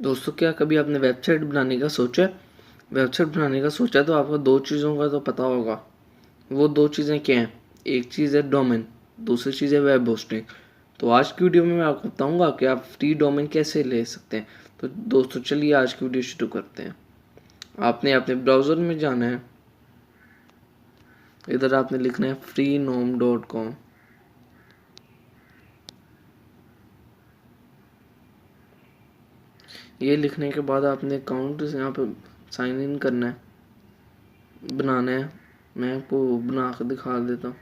दोस्तों, क्या कभी आपने वेबसाइट बनाने का सोचा है? वेबसाइट बनाने का सोचा तो आपको दो चीज़ों का तो पता होगा। वो दो चीज़ें क्या हैं? एक चीज़ है डोमेन, दूसरी चीज़ है वेब होस्टिंग। तो आज की वीडियो में मैं आपको बताऊंगा कि आप फ्री डोमेन कैसे ले सकते हैं। तो दोस्तों, चलिए आज की वीडियो शुरू करते हैं। आपने अपने ब्राउज़र में जाना है। इधर आपने लिखना है freenom.com। ये लिखने के बाद आपने अकाउंट यहाँ पे साइन इन करना है, बनाना है। मैं आपको बना कर दिखा देता हूँ।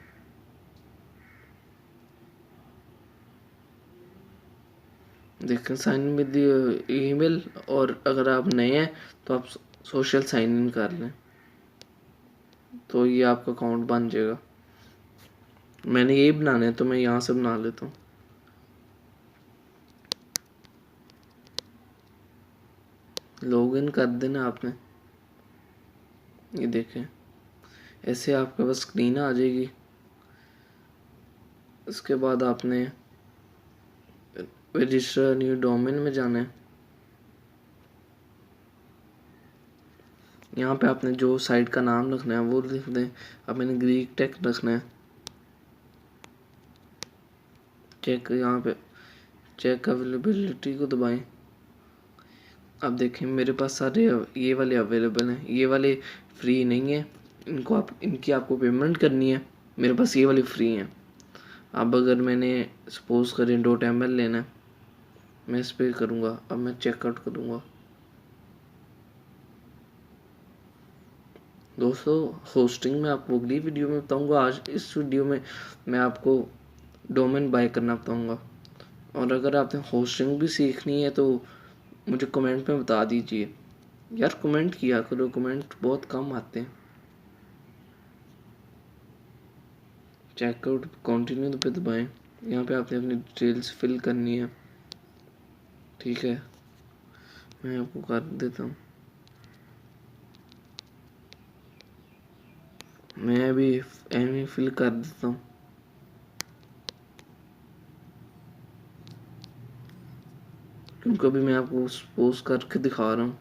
देखें, साइन इन विद ईमेल, और अगर आप नए हैं तो आप सोशल साइन इन कर लें, तो ये आपका अकाउंट बन जाएगा। मैंने यही बनाना है तो मैं यहाँ से बना लेता हूँ। लॉगिन कर देना आपने। ये देखें, ऐसे आपके पास स्क्रीन आ जाएगी। इसके बाद आपने रजिस्टर न्यू डोमेन में जाना है। यहाँ पे आपने जो साइट का नाम रखना है वो लिख दें। अब मैंने ग्रीक टेक रखना है। चेक, यहाँ पे चेक अवेलेबिलिटी को दबाएं। अब देखें, मेरे पास सारे ये वाले अवेलेबल हैं। ये वाले फ्री नहीं है, इनकी आपको पेमेंट करनी है। मेरे पास ये वाले फ्री हैं। अब अगर मैंने सपोज करें .ml लेना है, मैं इस पर करूँगा। अब मैं चेकआउट करूँगा। दोस्तों, होस्टिंग में आपको अगली वीडियो में बताऊँगा। आज इस वीडियो में मैं आपको डोमेन बाय करना बताऊँगा। और अगर आपने होस्टिंग भी सीखनी है तो मुझे कमेंट में बता दीजिए। यार, कमेंट किया करो, कमेंट बहुत कम आते हैं। चेकआउट कंटिन्यू पे दबाएं। यहाँ पे आपने अपनी डिटेल्स फिल करनी है। ठीक है, मैं आपको कर देता हूँ। मैं भी एम फिल कर देता हूँ। क्योंकि अभी मैं आपको पोस्ट करके दिखा रहा हूँ।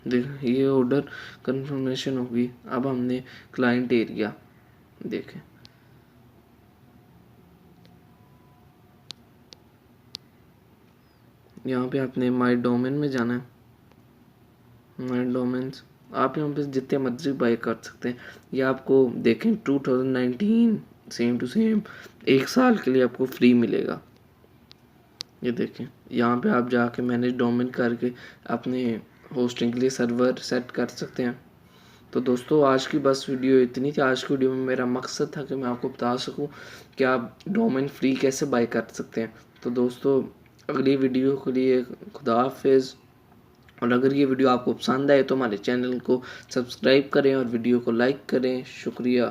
देख, ये ऑर्डर कंफर्मेशन होगी। अब हमने क्लाइंट एरिया देखें। यहाँ पे आपने माई डोमेन में जाना है। माई डोमेन्स आप यहाँ पे जितने मर्जी बाय कर सकते हैं। ये आपको देखें 2019 सेम टू सेम 1 साल के लिए आपको फ्री मिलेगा। ये देखें, यहाँ पे आप जाके मैनेज डोमेन करके अपने होस्टिंग के लिए सर्वर सेट कर सकते हैं। तो दोस्तों, आज की बस वीडियो इतनी थी। आज की वीडियो में मेरा मकसद था कि मैं आपको बता सकूं कि आप डोमेन फ्री कैसे बाय कर सकते हैं। तो दोस्तों, अगली वीडियो के लिए खुदा हाफिज़। और अगर ये वीडियो आपको पसंद आए तो हमारे चैनल को सब्सक्राइब करें और वीडियो को लाइक करें। शुक्रिया।